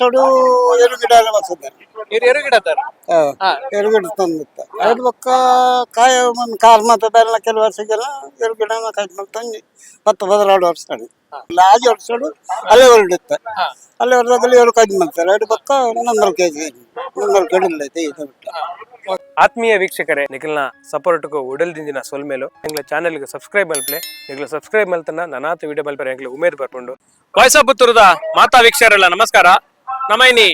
ವರ್ಷಡು ಎರುಗಿಡ ಎಲ್ಲ ಬರ್ತದೆ. ಎರುಗಿಡ ಎರುಗಿಡ ತಂದಿತ್ತ ಐದು ಪಕ್ಕ ಕಾಯ ಒಂದು ಕಾರ್ ಮಾತ ಬೇರೆ ಕೆಲವು ವರ್ಷಕ್ಕೆಲ್ಲ ಎರುಗಿಡನ ಕಾಯ್ದು ತಂದು 10-12 ವರ್ಷ ಆಜು ವರ್ಷಡು ಅಲ್ಲೇ ಹೊರಡುತ್ತೆ. ಅಲ್ಲೇ ಹೊರದಾಗಲಿ ಅವರು ಕಾಯ್ದು ಮಾಡ್ತಾರೆ. ಐದು ಪಕ್ಕ 100 kg 100 ಕಡಿಲ್ಲ ಐತೆ ಇದು ಬಿಟ್ಟು. ಆತ್ಮೀಯ ವೀಕ್ಷಕರೇ, ನಿಖಿಲ್ನ ಸಪೋರ್ಟ್ಗೂ ಉಡಲ್ದಿಂದಿನ ಸೊಲ್ಮೇಲು ನಿಂಗ್ಲ ಚಾನೆಲ್ಗೆ ಸಬ್ಸ್ಕ್ರೈಬ್ ಮಲ್ಪಲೆ ನಿಂಗ್ಲ ಸಬ್ಸ್ಕ್ರೈಬ್ ಮಲ್ತನ ನನಾತು ವಿಡಿಯೋ ಮಲ್ಪರೆ ಎಂಗ್ಲ ಉಮೇದ್ ಬರ್ಕೊಂಡು ವಾಯ್ಸಾಪುತ್ತೂರದ ಮಾತಾ ವೀಕ್ಷಕರೆಲ್ಲ ನಮಸ್ಕಾರ. ನಮ್ಮೈನಿ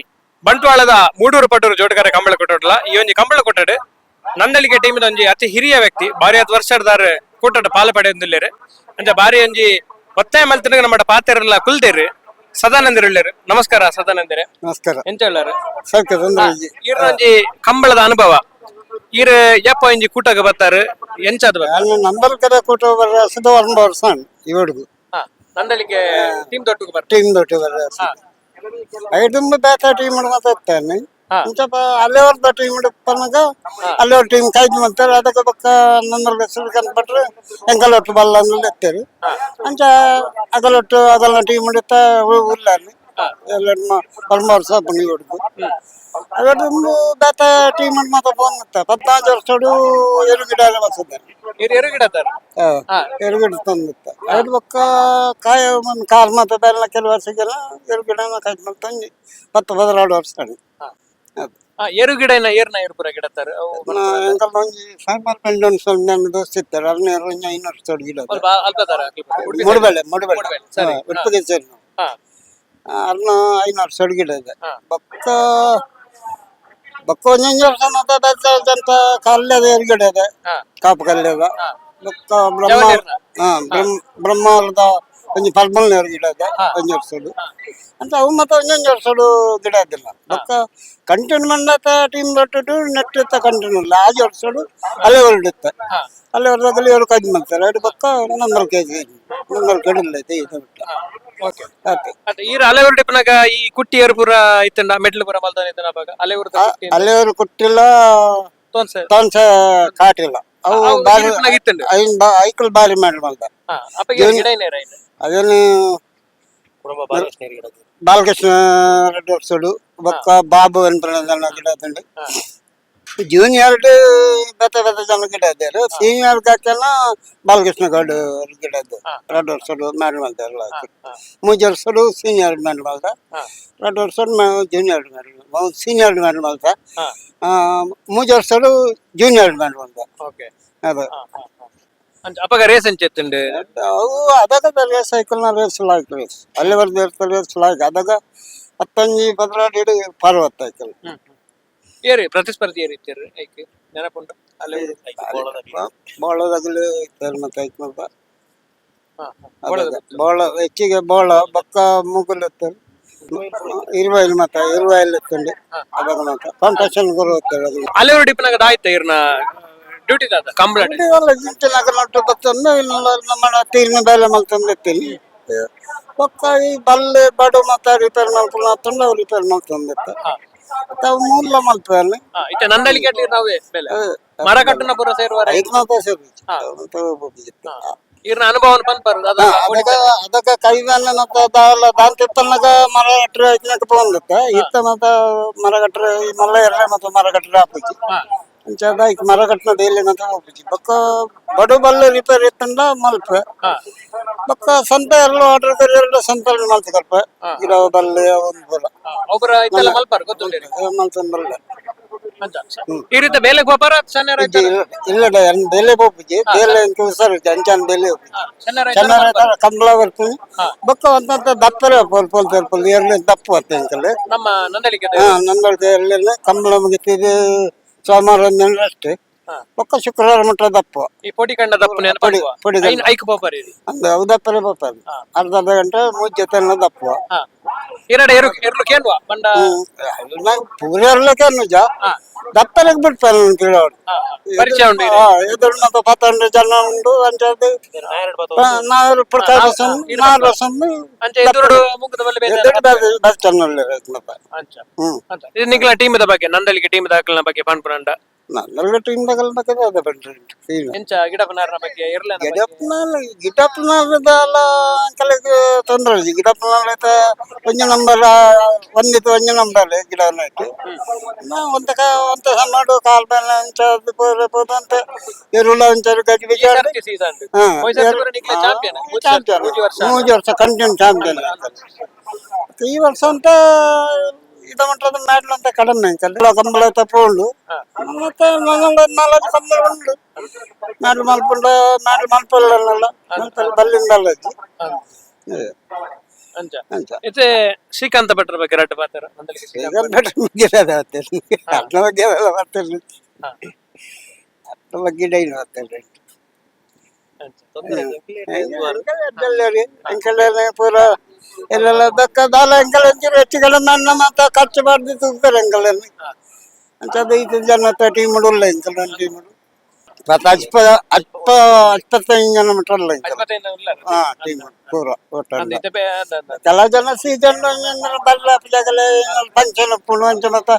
ಬಂಟ್ವಾಳದ ಮೂಡೂರು ಪಟೂರು ಜೋಟಗಾರ ಕಂಬಳ ಕೊಟ್ಟೋಡ್ಲ ಈ ಒಂಜಿ ಕಂಬಳ ಕೊಟ್ಟಡು ನಂದಳಿಗೆ ಟೀಮಿದ ಒಂಜಿ ಅತಿ ಹಿರಿಯ ವ್ಯಕ್ತಿ ಬಾರಿ 10 ವರ್ಷದಾರ ಕೂಟದ ಪಾಲು ಪಡೆಯೊಂದಿಲ್ಲೇರು ಅಂಚ ಬಾರಿ ಒಂಜಿ ಒತ್ತಾಯ ಮಲ್ತನ ನಮ್ಮ ಪಾತೆರೆಲ್ಲ ಕುಲ್ದೇರು ಸದಾನಂದರ್ ಹೇಳರು. ನಮಸ್ಕಾರ ಸದಾನಂದರೇ. ನಮಸ್ಕಾರ. ಎಂತ ಹೇಳಾರು ಇವ್ರ ಒಂಜಿ ಕಂಬಳದ ಅನುಭವ ಇರ್ ಯಪ್ಪ ಒಂಜಿ ಕೂಟಗ ಬರ್ತಾರೆ ಎಂಚದ ನಂಬರ್ ಕಡೆ ಕೂಟ ಬರ್ರ ಸುದ 1 ವರ್ಷ ಇವಡ್ಗು ನಂದಳಿಗೆ ಟೀಮ್ ದೊಟ್ಟಿಗೆ ಬರ್ತಾರೆ. ಟೀಮ್ ದೊಡ್ಡ ಬರ್ರ ಐದು ಬೇತ ಟೀಮ್ ಮಾತಾಡ್ತಾನೆ ಅಲ್ಲೇ ಅವ್ರದ ಟೀಮ್ ಪನ್ನಗ ಅಲ್ಲೇ ಅವ್ರ ಟೀಮ್ ಕಾಯ್ದು ಮಾಡ್ತಾರೆ. ಅದಕ್ಕೆ ಪಕ್ಕ ನಂದರ್ಗ ಸುಳ್ಕಂತ ಬಿಟ್ರೆ ಎಂಕಲೊಟ್ಟು ಬಲ್ಲ ಅಂದ್ರೆ ಎತ್ತೇರಿ ಅಂಚ ಅಗಲೊಟ್ಟು ಅದೆಲ್ಲ ಟೀಮ್ ಹಿಡಿತಾ ಉಲ್ಲ ಎಲ್ಲ 1 ವರ್ಷ ಬನ್ನಿ ಹೊಡ್ದು ಅದೊಂದು ಬೇತ ಟೀಮ್ ಮಾತ್ರ ಬಂದ 15 ವರ್ಷಡು ಎರುಗಿಡ ಎಲ್ಲ ಬರ್ತದೆ. ಎರುಗಿಡ ತಂದಿತ್ತ ಐದು ಪಕ್ಕ ಕಾಯ ಒಂದು ಕಾರ್ ಮಾತ ಬೇರೆ ಕೆಲವು ವರ್ಷಕ್ಕೆಲ್ಲ ಎರುಗಿಡನ ಕಾಯ್ದು ಮಾಡ್ತಂದು 10-12 ವರ್ಷ ಎರುಗಿಡ ಏರ್ನ ಇರ್ಪುರ ಗಿಡತ್ತಾರ ಎಂಕಲ್ ಒಂಜಿ ಸಾಯ್ಮಾರ್ ಪೆಂಡ್ ಒಂದು ಸ್ವಲ್ಪ ನನ್ನ ದೋಸ್ತ ಇರ್ತಾರೆ ಅವ್ರನ್ನ 500 ವರ್ಷ ಗಿಡ ಮುಡಬೆಳೆ ಉಡುಪಿಗೆ ಸೇರಿ ಅವ್ರನ್ನ 500 ವರ್ಷ ಗಿಡ ಇದೆ. ಬಕ್ಕ ಒಂದೊಂದು ವರ್ಷ ಮಾತ್ರ ಬೆಚ್ಚಂತ ಕಲ್ಯದ ಎರುಗಿಡ ಇದೆ. ಕಾಪು ಕಲ್ಯದ ಬಕ್ಕ ಬ್ರಹ್ಮದ ಒಂಜಿ ಪರ್ಮಲ್ ಗಿಡ ಇದೆ 1 ವರ್ಷಡು ಅಂತ ಅವು ಮತ್ತೆ 1 ವರ್ಷಡು ಗಿಡ ಇದ್ದಿಲ್ಲ. ಬಕ್ಕ ಕಂಟಿನ್ಯೂ ಮಾಡತ್ತ ಟೀಮ್ ಬಟ್ಟು ನೆಟ್ ಇತ್ತ ಕಂಟಿನ್ಯೂ ಇಲ್ಲ ಆಜು ವರ್ಷಡು ಅಲ್ಲೇ ಹೊರಡುತ್ತೆ. ಅಲ್ಲೇ ಹೊರದಾಗಲಿ ಅವರು ಕಾಯ್ದು ಮಾಡ್ತಾರೆ. ಐದು ಪಕ್ಕ 100 kg 100 ಕಡಿಲ್ಲ ಐತೆ ಇದು ಬಿಟ್ಟು. ಈ ಕುಟ್ಟಿಯರು ಪುರ ಇತ್ತಂಡ ಮೆಟ್ಲು ಪುರ ಅಲೆಯವರು ಕೊಟ್ಟಿಲ್ಲ ತೋನ್ಸ ಕಾಟಿಲ್ಲ ಅವು ಐಕಲ್ ಬಾರಿ ಮಾಡಿ ಮಾಡ್ದ ಅದೇನು ಬಾಲಕೃಷ್ಣ ರೆಡ್ಡಿ ವರ್ಷಡು ಬೊಕ್ಕ ಬಾಬು ಎನ್ಪನ ಗಿಡ ತಂಡು ಜೂನಿಯರ್ ಬೇತ ಜನ ಗಿಡ ಇದ್ದಾರೆ. ಸೀನಿಯರ್ ಹಾಕೆಲ್ಲ ಬಾಲಕೃಷ್ಣ ಗೌಡ ಗಿಡ ಇದ್ದು 2 ವರ್ಷಡು ಮ್ಯಾರಿ ಮಾಡ್ದ ಎಲ್ಲ 3 ವರ್ಷಡು ಸೀನಿಯರ್ ಮ್ಯಾರಿ ಮಾಡ್ದ 2 ವರ್ಷಡು ಜೂನಿಯರ್ ಮ್ಯಾರಿ ಸೀನಿಯರ್ ಮ್ಯಾರಿ ಮಾಡ್ದ 3 ವರ್ಷಡು ಜೂನಿಯರ್ ಮ್ಯಾರಿ ಮಾಡ್ದ. ಅದು ಅಪ್ಪಗ ರೇಸ್ ಅಂಚೆತ್ತುಂಡು ಅವು ಅದಾಗ ರೇಸ್ ಸೈಕಲ್ನ ರೇಸ್ ಲಾಯ್ಕ್ ರೇಸ್ ಅಲ್ಲೇ ಬರ್ದು ಇರ್ತದೆ ರೇಸ್ ಲಾಯ್ಕ್ ಅದಾಗ 15-16 ಪಾರ್ವತ್ತ ಐಕಲ್ ಏರಿ ಪ್ರತಿಸ್ಪರ್ಧಿ ಏರಿತ್ತೀರಿ ಐಕ್ ನೆನಪುಂಟು ಅಲ್ಲೇ ಬೋಳದಾಗಲೇ ಇರ್ತಾರೆ ಮತ್ತೆ ಐಕ್ ಮತ್ತ ಬೋಳ ಹೆಚ್ಚಿಗೆ ಬೋಳ ಬಕ್ಕ ಮೂಗಲ್ ಇರ್ತಾರೆ 20 ಮತ್ತ 20 ಇತ್ತಂಡು ಅದಾಗ ಮಾತ್ರ ಕಾಂಪಿಟೇಷನ್ ಗುರು ಇರ್ತಾರೆ. ಅಲ್ಲೇ ಡಿಪ್ನಾಗ ಆಯ್ತಾ ಇರ್ನ ಡ್ಯೂಟಿ ದಾದ ಕಂಬಳ ಜಿಂಟಿನಾಗ ನಟ್ಟು ಬತ್ತಂದು ನಮ್ಮ ತೀರ್ನ ಬೇಲೆ ಮಲ್ತಂದು ಎತ್ತೀನಿ ಬಕ್ಕ ಈ ಬಲ್ಲೆ ಬಡು ಮತ್ತ ರಿಪೇರ್ ಮಾಡ್ಕೊಂಡು ತಂದು ಅವ್ರು ರಿಪೇರ್ ಮಾಡ್ತಂದಿತ್ತ ತಾವು ಮೂಲ ಮಾಡ್ತಾರೆ. ನಂದಳಿಗೆ ಮರ ಕಟ್ಟನ ಪುರ ಸೇರುವ ಇರ್ನ ಅನುಭವ ಅದಕ್ಕೆ ಕೈದಾನ ದಾಂತಿತ್ತನಾಗ ಮರ ಕಟ್ಟರೆ ಬಂದಿತ್ತ ಇತ್ತ ಮತ್ತ ಮರ ಕಟ್ಟರೆ ಮಲ್ಲ ಎರಡೆ ಮತ್ತೆ ಮರ ಕಟ್ಟರೆ ಹಾಕಿ ಅಂಚದಾಯ್ತು ಮರ ಕಟ್ಟನ ಡೈಲಿ ಅಂತ ಹೋಗ್ಬಿಟ್ಟು ಬಕ್ಕ ಬಡು ಬಲ್ಲೆ ರಿಪೇರ್ ಇತ್ತಂಡ ಮಲ್ಪ ಬಕ್ಕ ಸಂತ ಎಲ್ಲ ಆರ್ಡರ್ ಕರಿ 2 ಸಂತ ಮಲ್ತಕಲ್ಪ ಗಿಡ ಬಲ್ಲೆ ಒಂದು ಬಲ ಮಲ್ತಂದ್ ಬಲ್ಲ ಇಲ್ಲ ಬೇಲೆ ಹೋಗ್ಬಿಟ್ಟು ಬೇಲೆ ಹುಷಾರು ಅಂಚಾನ್ ಬೇಲೆ ಚೆನ್ನಾರ ಕಂಬಳ ಬರ್ತೀನಿ ಬಕ್ಕ ಒಂದಂತ ದಪ್ಪರೆ ಪೊಲ್ ಎರ್ಲಿ ದಪ್ಪ ಬರ್ತೇನೆ ಅಂಕಲ್ ನಂದಳಿಕೆ ಎರ್ಲಿ ಕಂಬಳ ಮುಗಿತಿದೆ ಸೋಮವಾರ ಅಷ್ಟೇ ಬೊಕ್ಕ ಶುಕ್ರವಾರ ಮಟ್ಟ ದಪ್ಪ ಈ ಪೊಡಿ ಕಂಡ ದಪ್ಪ ಅಂದ್ರೆ ಅವು ದಪ್ಪರೆ ಬರ್ತಾರೆ ಅರ್ಧ ಗಂಟೆ 3 ಜೊತೆ ದಪ್ಪ ಪೂರ ಇರ್ಲಿಕ್ಕೆ ನಿಜ ದಪ್ಪರಿಗೆ ಬಿಡ್ತಾರೆ ಕೇಳೋರು ಎದುರು ಮತ್ತೆ 12 ಜನ ಉಂಟು ಅಂಚದು ನಾರು ಪ್ರಕಾರ ಟೀಮ್ ಬಗ್ಗೆ ನಂದಳಿಗೆ ಟೀಮ್ ದಾಖಲಿನ ಬಗ್ಗೆ ಪಾನ್ಪುರಂಡ നല്ല ಟീം ಬಗ್ಗೆ ಅದ ಬಿಡ್ರಿ ಎಂಚ ಗಿಡಪನಾರನ ಬಗ್ಗೆ ಇರ್ಲನ ಗಿಡಪ್ಪನಾಲ ಅಂಕಲಿಗೆ ತೊಂದರೆ ಇಲ್ಲ ಗಿಡಪ್ಪನಾಲ ಒಂಜ ನಂಬರ್ ಒಂದಿತ್ತು ಒಂಜ ನಂಬರ್ ಗಿಡನಾಯ್ತು ಒಂತ ಸಣ್ಣ ಕಾಲ್ ಮೇಲೆ ಅಂಚದು ಪೋದು ಅಂತ ಎರುಳ ಅಂಚಾರು ಗಟ್ಟಿ ಬಿಜಾಡಿ ಸೀಸನ್ ಚಾಂಪಿಯನ್ 3 ವರ್ಷ ಕಂಟಿನ್ಯೂ ಚಾಂಪಿಯನ್ ಈ ವರ್ಷ ಅಂತ ಇದ ಮಟ್ಟದ ಮ್ಯಾಡ್ಲ್ ಅಂತ ಕಡಿಮೆ ಅಂಕಲ್ ಕಂಬಳ ತಪ್ಪುಂಡು ಮತ್ತೆ ನಾಲ್ಕು ಕಂಬಳ ಉಂಡು ಮ್ಯಾಡ್ಲ್ ಮಲ್ಪುಂಡು ಮ್ಯಾಡ್ಲ್ ಮಲ್ಪಲ್ಲ ಬಲ್ಲಿಂದಲ್ಲ ಅಂಚ ಇತ್ತೆ ಶ್ರೀಕಾಂತ ಭಟ್ರ ಬಗ್ಗೆ ರಡ್ಡು ಮಾತಾರ ಅದ್ರ ಬಗ್ಗೆ ಬರ್ತಿರ್ಲಿ ಅದ್ರ ಬಗ್ಗೆ ಡೈಲಿ ಬರ್ತಿರ್ಲಿ ಅಂಕಲ್ ಪೂರ ಎಲ್ಲೆಲ್ಲ ಬೆಕ್ಕದಾಲ ಅಂಕಲ್ ಒಂಚೂರು ಹೆಚ್ಚುಗಳ ನನ್ನ ಮಾತ್ರ ಖರ್ಚು ಮಾಡ್ದು ತೂಗ್ತಾರೆ ಅಂಕಲಲ್ಲಿ ಅಂಚದು 5 ಜನ ಟೀಮ್ ಉಳ್ಳ ಅಂಕಲ್ ಒಂದು ಟೀಮ್ ಇಪ್ಪತ್ತೈದು ಜನ ಮಟ್ಟಲ್ಲ ಟೀಮ್ ಪೂರ ಒಟ್ಟಾರೆ ಕೆಲವು ಜನ ಸೀಸನ್ ಬಲ್ಲ ಜಾಗಲ ಫಂಕ್ಷನ್ ಉಪ್ಪುಂಡು ಅಂಚ ಮತ್ತ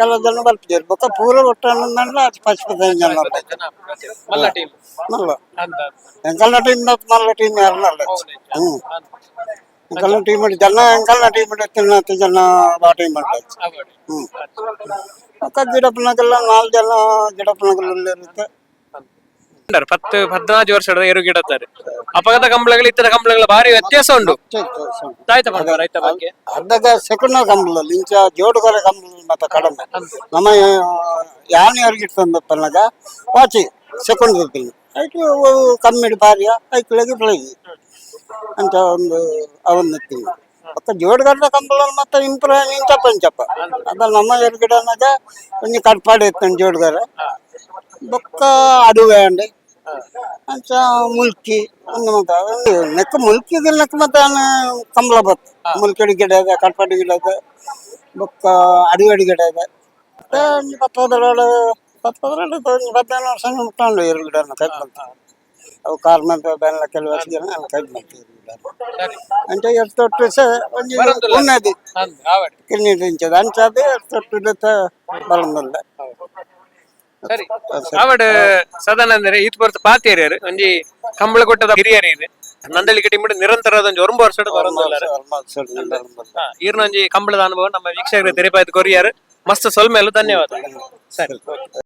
ಕೆಲವು ಜನ ಬರ್ತಿದ್ರು ಬೊಕ್ಕ ಪೂರ ಒಟ್ಟಾರೆ 25 ಜನ ಮಲ್ಲ ಟೀಮ್ ಮಲ್ಲ ಎಂಕಲ್ನ ಟೀಮ್ ಮಲ್ಲ ಟೀಮ್ ಯಾರನ್ನಲ್ಲ ಎಂಕಲ್ನ ಟೀಮ್ ಜನ ಎಂಕಲ್ನ ಟೀಮ್ ತಿನ್ನತ್ತು ಜನ ಆ ಟೀಮ್ ಬೊಕ್ಕ ಗಿಡಪ್ಪನಾಗೆಲ್ಲ 4 ಜನ ಗಿಡಪ್ಪನಾಗೆಲ್ಲ ಇರುತ್ತೆ 10-14 ವರ್ಷದ ಏರು ಗಿಡತ್ತಾರೆ ಅಪಘಾತ ಕಂಬಳಗಳು ಇತರ ಕಂಬಳಗಳ ಭಾರಿ ವ್ಯತ್ಯಾಸ ಉಂಟು ಆಯ್ತಾ ರೈತ ಬಗ್ಗೆ ಅರ್ಧಗ ಸೆಕೆಂಡ್ ಕಂಬಳಲ್ಲಿ ಇಂಚ ಜೋಡುಗರ ಕಂಬಳ ಮತ್ತೆ ಕಡಿಮೆ ನಮ್ಮ ಯಾನೆಯವ್ರಿಗೆ ಇರ್ತಂದಪ್ಪನಾಗ ವಾಚಿ ಸೆಕೆಂಡ್ ಇರ್ತೀನಿ ಐಟು ಕಮ್ಮಿ ಭಾರಿಯ ಐಕ್ಳಿಗೆ ಬೆಳಗ್ಗೆ ಅಂತ ಒಂದು ಅವನ್ನ ಎತ್ತೀನಿ ಮತ್ತೆ ಜೋಡುಗರ ಕಂಬಳ ಮತ್ತೆ ಇಂಪ್ರೂವ್ ಇಂಚಪ್ಪ ಇಂಚಪ್ಪ ಅದ ನಮ್ಮ ಗಿಡನಾಗ ಒಂದು ಕಟ್ಪಾಡಿ ಎತ್ತಾನೆ ಜೋಡುಗರ ಬೊಕ್ಕ ಅಡುವೆ ಅಂಡೆ ಅಂಚ ಮುಲ್ಕಿ ಒಂದು ಮತ್ತೆ ನೆಕ್ಕ ಮುಲ್ಕಿದಿಲ್ಲ ನೆಕ್ಕ ಮತ್ತೆ ಕಂಬಳ ಬತ್ತು ಮುಲ್ಕಡಿ ಗಿಡ ಇದೆ ಕಟ್ಪಾಡಿ ಗಿಡ ಇದೆ ಬೊಕ್ಕ ಅಡುಗಡಿ ಗಿಡ ಇದೆ ಮತ್ತೆ 15 ವರ್ಷ ಮುಟ್ಕೊಂಡು ಎರಡು ಗಿಡನ ಕೈ ಬಂತು ಅವು ಕಾರ್ ಮತ್ತೆ ಬೆಲ್ಲ ಕೆಲವು ವರ್ಷ ಜನ ಕೈ ಬಂತು ಅಂಚ ಎಷ್ಟು ತೊಟ್ಟು ಸಹ ಒಂದು ಉನ್ನದಿ ಕಿನ್ನೀರು ಇಂಚದ ಅಂಚದೆ ಎಷ್ಟು ತೊಟ್ಟು ಬರಂದಲ್ಲ ಸರಿ ಆವಡ್ ಸಾಧಾರಣ ಅಂದ್ರೆ ಈತ್ ಬರ್ತ ಪಾತೇರಿಯರು ಒಂಜಿ ಕಂಬಳ ಕೊಟ್ಟದ ಹಿರಿಯರು ಇದೆ ನಂದಳಿ ಕಟ್ಟಿ ಬಿಟ್ಟು ನಿರಂತರ ಒಂಜಿ 9 ವರ್ಷ ಈರ್ನೊಂಜಿ ಕಂಬಳದ ಅನುಭವ ನಮ್ಮ ವೀಕ್ಷಕರಿಗೆ ತೆರೆಪಾಯ್ತು ಕೊರಿಯರ್ ಮಸ್ತ್ ಸೊಲ್ಮೇಲು ಧನ್ಯವಾದ ಸರಿ.